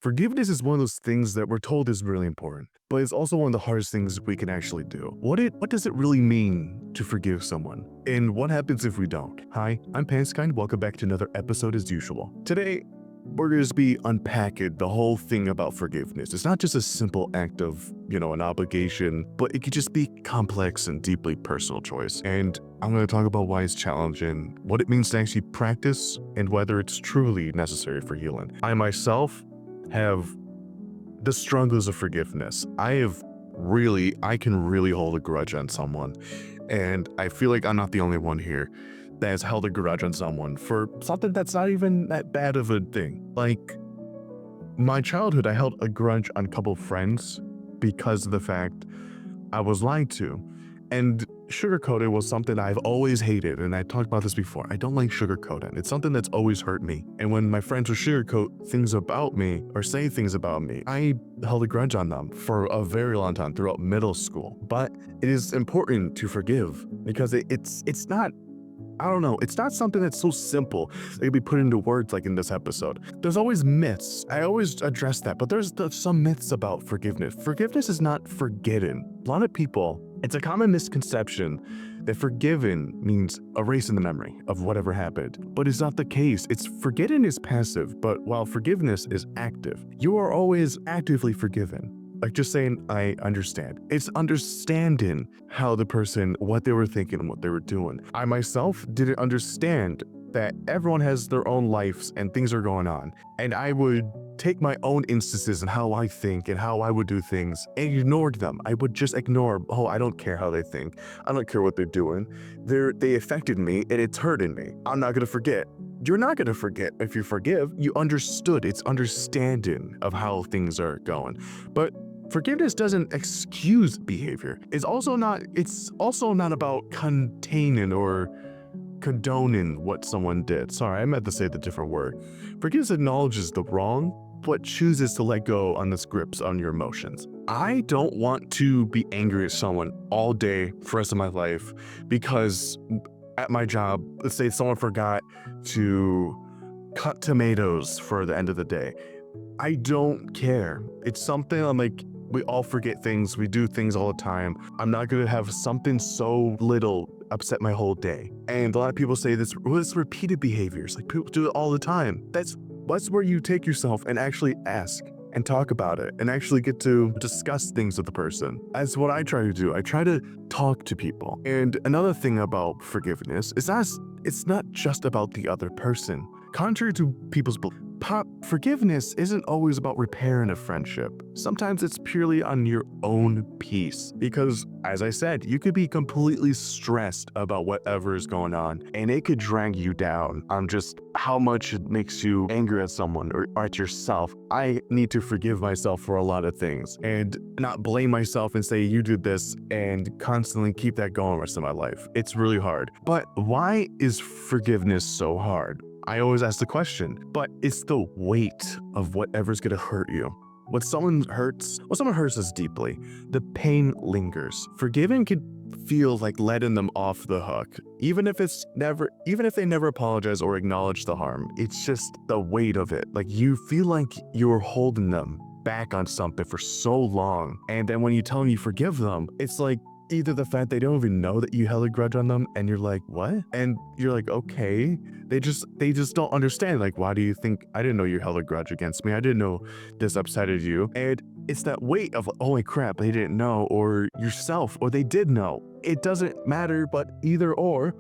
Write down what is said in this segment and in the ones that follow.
Forgiveness is one of those things that we're told is really important, but it's also one of the hardest things we can actually do. What does it really mean to forgive someone? And what happens if we don't? Hi, I'm Panskind. Welcome back to another episode as usual. Today, we're going to be unpacking the whole thing about forgiveness. It's not just a simple act of, an obligation, but it could just be complex and deeply personal choice. And I'm going to talk about why it's challenging, what it means to actually practice, and whether it's truly necessary for healing. I myself have the struggles of forgiveness. I can really hold a grudge on someone. And I feel like I'm not the only one here that has held a grudge on someone for something that's not even that bad of a thing. Like my childhood, I held a grudge on a couple of friends because of the fact I was lied to. And sugarcoating was something I've always hated. And I talked about this before. I don't like sugarcoating. It's something that's always hurt me. And when my friends would sugarcoat things about me or say things about me, I held a grudge on them for a very long time throughout middle school. But it is important to forgive because it's not, I don't know, it's not something that's so simple that can be put into words like in this episode. There's always myths. I always address that, but there's some myths about forgiveness. Forgiveness is not forgetting. A lot of people, it's a common misconception that forgiven means erasing the memory of whatever happened, but it's not the case. It's forgetting is passive, but while forgiveness is active, you are always actively forgiven. Like just saying, I understand. It's understanding how the person, what they were thinking and what they were doing. I myself didn't understand that everyone has their own lives and things are going on. And I would take my own instances and how I think and how I would do things and ignored them. I would just ignore, I don't care how they think. I don't care what they're doing. They affected me and it's hurting me. I'm not gonna forget. You're not gonna forget if you forgive. You understood. It's understanding of how things are going. But forgiveness doesn't excuse behavior. It's also not about containing or condoning what someone did. Sorry, I meant to say the different word. Forgiveness acknowledges the wrong, but chooses to let go on the grips on your emotions. I don't want to be angry at someone all day for the rest of my life because at my job, let's say someone forgot to cut tomatoes for the end of the day. I don't care. It's something I'm like, we all forget things. We do things all the time. I'm not going to have something so little upset my whole day. And a lot of people say this, it's repeated behaviors. Like people do it all the time. That's where you take yourself and actually ask and talk about it and actually get to discuss things with the person. That's what I try to do. I try to talk to people. And another thing about forgiveness is it's not just about the other person. Contrary to people's belief, forgiveness isn't always about repairing a friendship. Sometimes it's purely on your own peace. Because, as I said, you could be completely stressed about whatever is going on, and it could drag you down on just how much it makes you angry at someone or at yourself. I need to forgive myself for a lot of things and not blame myself and say, you did this, and constantly keep that going the rest of my life. It's really hard. But why is forgiveness so hard? I always ask the question, but it's the weight of whatever's gonna hurt you. When someone hurts us deeply, the pain lingers. Forgiving can feel like letting them off the hook, even if they never apologize or acknowledge the harm. It's just the weight of it. Like you feel like you're holding them back on something for so long, and then when you tell them you forgive them, it's like either the fact they don't even know that you held a grudge on them and you're like, what? And you're like, okay. They just don't understand. Like, why do you think I didn't know you held a grudge against me? I didn't know this upsetted you. And it's that weight of, holy crap, they didn't know, or yourself, or they did know. It doesn't matter, but either or,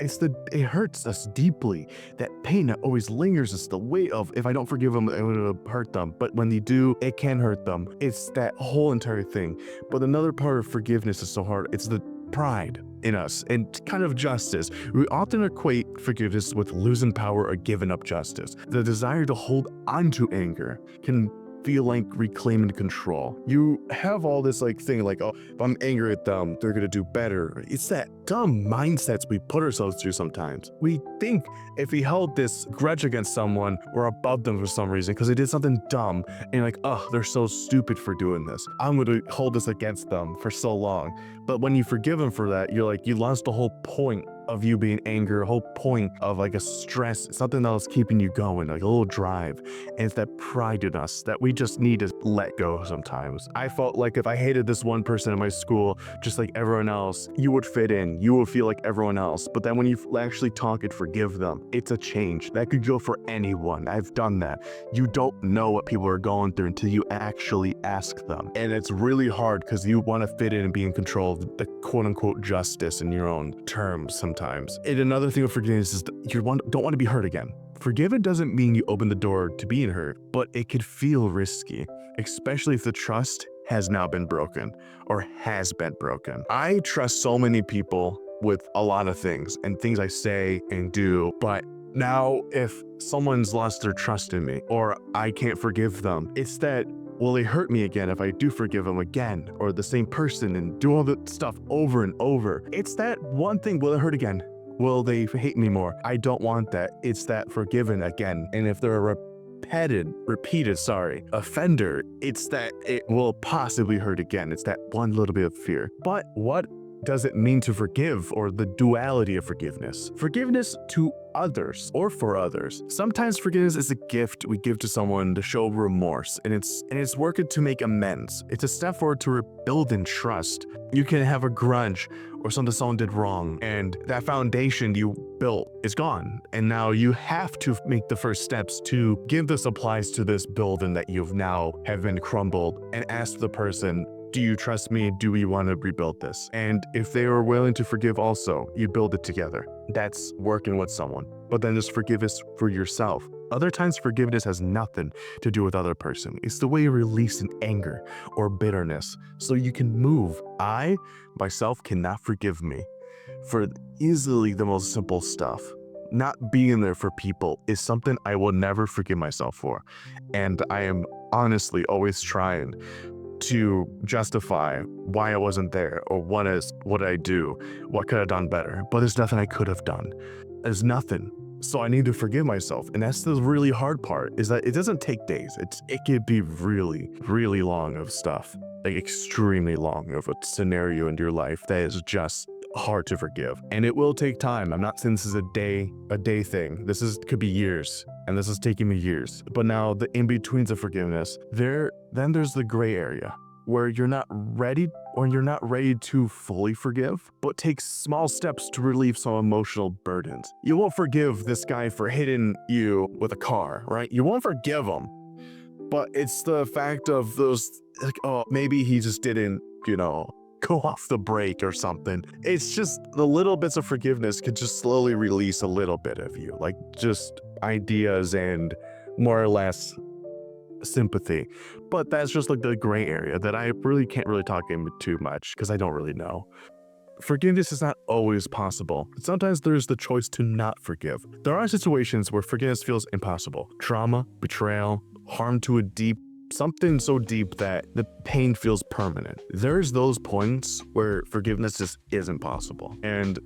it hurts us deeply. That pain that always lingers is the weight of, if I don't forgive them, it will hurt them. But when they do, it can hurt them. It's that whole entire thing. But another part of forgiveness is so hard. It's the pride in us and kind of justice. We often equate forgiveness with losing power or giving up justice. The desire to hold onto anger can feel like reclaiming control. You have all this thing like, oh, if I'm angry at them, they're gonna do better. It's that dumb mindsets we put ourselves through sometimes. We think if we held this grudge against someone, we're above them for some reason because they did something dumb, and like, oh, they're so stupid for doing this. I'm gonna hold this against them for so long. But when you forgive them for that, you're like, you lost the whole point of you being angry, a whole point of like a stress, something that was keeping you going, like a little drive. And it's that pride in us that we just need to let go sometimes. I felt like if I hated this one person in my school, just like everyone else, you would fit in, you would feel like everyone else. But then when you actually talk and forgive them, it's a change. That could go for anyone. I've done that. You don't know what people are going through until you actually ask them. And it's really hard because you want to fit in and be in control of the quote unquote justice in your own terms sometimes. And another thing with forgiveness is that you don't want to be hurt again. Forgiven doesn't mean you open the door to being hurt, but it could feel risky, especially if the trust has now been broken or has been broken. I trust so many people with a lot of things and things I say and do, but now if someone's lost their trust in me or I can't forgive them, it's that, will they hurt me again if I do forgive them again, or the same person, and do all the stuff over and over? It's that one thing, will it hurt again? Will they hate me more? I don't want that. It's that forgiven again. And if they're a repeated offender, it's that it will possibly hurt again. It's that one little bit of fear. But what does it mean to forgive, or the duality of forgiveness? Forgiveness to others or for others. Sometimes forgiveness is a gift we give to someone to show remorse, and it's working to make amends. It's a step forward to rebuild in trust. You can have a grudge or something someone did wrong, and that foundation you built is gone. And now you have to make the first steps to give the supplies to this building that you've now have been crumbled, and ask the person, do you trust me? Do we want to rebuild this? And if they are willing to forgive also, you build it together. That's working with someone. But then there's forgiveness for yourself. Other times forgiveness has nothing to do with other person. It's the way you release an anger or bitterness so you can move. I, myself, cannot forgive me for easily the most simple stuff. Not being there for people is something I will never forgive myself for. And I am honestly always trying to justify why I wasn't there, or what did I do? What could I have done better? But there's nothing I could have done. There's nothing. So I need to forgive myself. And that's the really hard part, is that it doesn't take days. It could be really, really long of stuff, like extremely long of a scenario in your life that is just hard to forgive. And it will take time. I'm not saying this is a day thing. Could be years. And this is taking me years. But now the in-betweens of forgiveness, then there's the gray area where you're not ready, or you're not ready to fully forgive, but take small steps to relieve some emotional burdens. You won't forgive this guy for hitting you with a car, right? You won't forgive him. But it's the fact of those, like, oh, maybe he just didn't, go off the brake or something. It's just the little bits of forgiveness could just slowly release a little bit of you, like just ideas and more or less sympathy. But that's just like the gray area that I really can't really talk into too much because I don't really know. Forgiveness is not always possible. Sometimes there's the choice to not forgive. There are situations where forgiveness feels impossible. Trauma, betrayal, harm to something so deep that the pain feels permanent. There's those points where forgiveness just isn't possible. And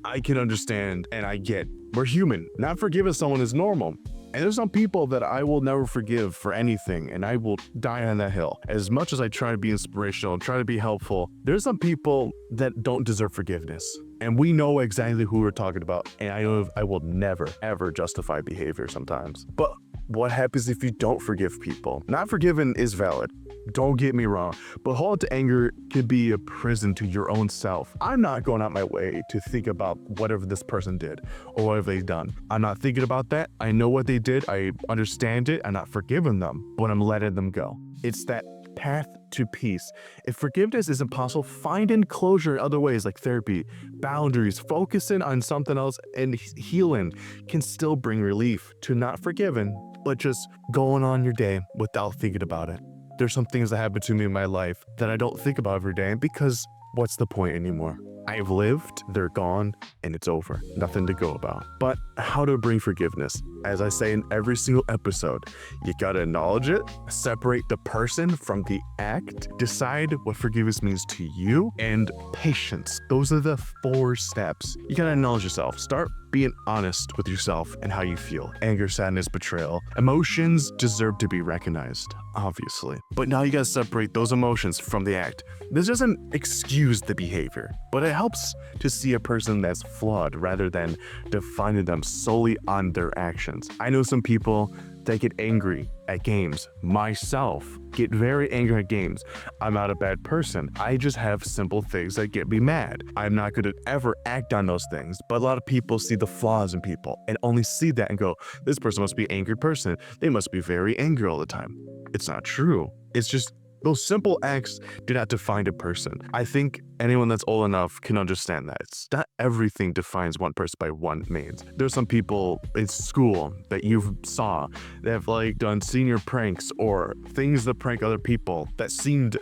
I can understand, and I get, we're human. Not forgiving someone is normal. And there's some people that I will never forgive for anything, and I will die on that hill. As much as I try to be inspirational and try to be helpful, there's some people that don't deserve forgiveness. And we know exactly who we're talking about. And I will never, ever justify behavior sometimes. But what happens if you don't forgive people? Not forgiving is valid. Don't get me wrong, but holding to anger can be a prison to your own self. I'm not going out my way to think about whatever this person did or whatever they've done. I'm not thinking about that. I know what they did. I understand it. I'm not forgiving them, but I'm letting them go. It's that path to peace. If forgiveness isn't possible, finding closure in other ways like therapy, boundaries, focusing on something else, and healing can still bring relief to not forgiving, but just going on your day without thinking about it. There's some things that happen to me in my life that I don't think about every day because what's the point anymore? I've lived, they're gone, and it's over. Nothing to go about. But how to bring forgiveness? As I say in every single episode, you gotta acknowledge it, separate the person from the act, decide what forgiveness means to you, and patience. Those are the 4 steps. You gotta acknowledge yourself. Start being honest with yourself and how you feel. Anger, sadness, betrayal. Emotions deserve to be recognized, obviously. But now you gotta separate those emotions from the act. This doesn't excuse the behavior, but it helps to see a person that's flawed rather than defining them solely on their actions. I know some people that get angry at games. Myself get very angry at games. I'm not a bad person. I just have simple things that get me mad. I'm not going to ever act on those things. But a lot of people see the flaws in people and only see that and go, this person must be an angry person. They must be very angry all the time. It's not true. It's just those simple acts do not define a person. I think anyone that's old enough can understand that. It's not everything defines one person by one means. There's some people in school that you saw that have like done senior pranks or things that prank other people that seemed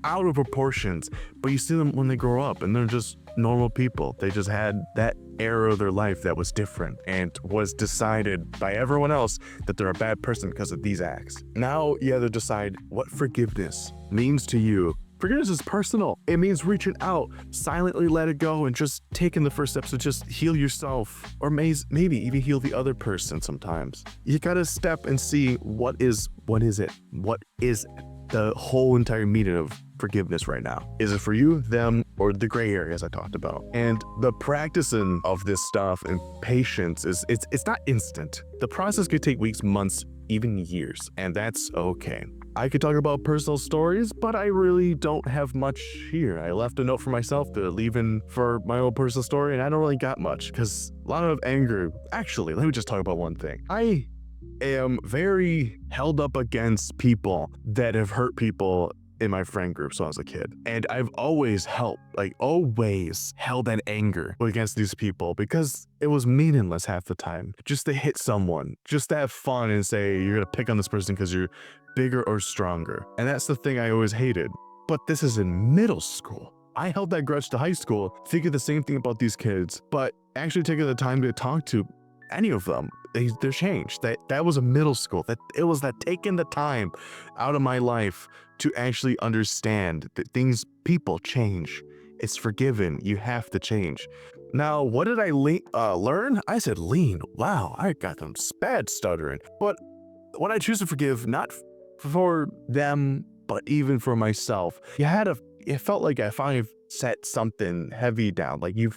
out of proportions, but you see them when they grow up and they're just normal people. They just had that era of their life that was different and was decided by everyone else that they're a bad person because of these acts. Now you have to decide what forgiveness means to you. Forgiveness is personal. It means reaching out, silently let it go, and just taking the first steps to just heal yourself, or maybe even heal the other person sometimes. You gotta step and see what is it? What is the whole entire meaning of forgiveness right now? Is it for you, them, or the gray areas I talked about? And the practicing of this stuff and patience it's not instant. The process could take weeks, months, even years, and that's okay. I could talk about personal stories, but I really don't have much here. I left a note for myself to leave in for my own personal story, and I don't really got much because a lot of anger. Actually, let me just talk about one thing. I am very held up against people that have hurt people in my friend group when I was a kid. And I've always held that anger against these people because it was meaningless half the time. Just to hit someone, just to have fun and say you're gonna pick on this person because you're bigger or stronger. And that's the thing I always hated. But this is in middle school. I held that grudge to high school, thinking the same thing about these kids, but actually taking the time to talk to any of them, they're changed. That was a middle school. That it was that taking the time out of my life to actually understand that people change. It's forgiven. You have to change. Now, what did I learn? I said lean. Wow, I got them bad stuttering. But when I choose to forgive, not for them, but even for myself, it felt like I finally set something heavy down. Like you're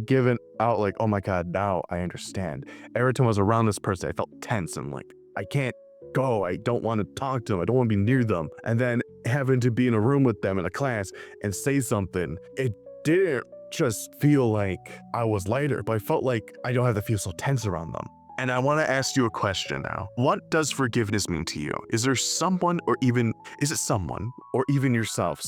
giving out like, oh my God, now I understand. Every time I was around this person, I felt tense. I'm like, I can't go. I don't want to talk to them. I don't want to be near them. And then having to be in a room with them in a class and say something, it didn't just feel like I was lighter, but I felt like I don't have to feel so tense around them. And I want to ask you a question now. What does forgiveness mean to you? Is it someone or even yourself,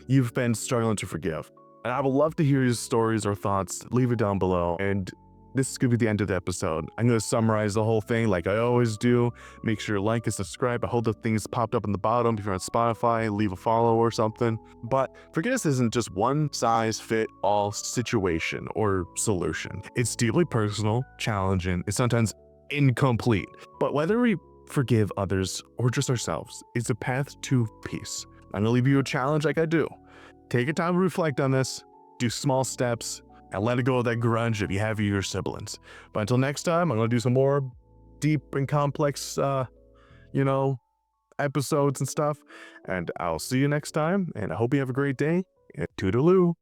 you've been struggling to forgive? And I would love to hear your stories or thoughts. Leave it down below. And this is going to be the end of the episode. I'm going to summarize the whole thing like I always do. Make sure to like and subscribe. I hope the things popped up in the bottom. If you're on Spotify, leave a follow or something. But forgiveness isn't just one size fit all situation or solution. It's deeply personal, challenging, it's sometimes incomplete. But whether we forgive others or just ourselves, it's a path to peace. I'm going to leave you a challenge like I do. Take your time to reflect on this, do small steps, and let it go of that grudge if you have your siblings. But until next time, I'm going to do some more deep and complex, episodes and stuff. And I'll see you next time. And I hope you have a great day. And toodaloo.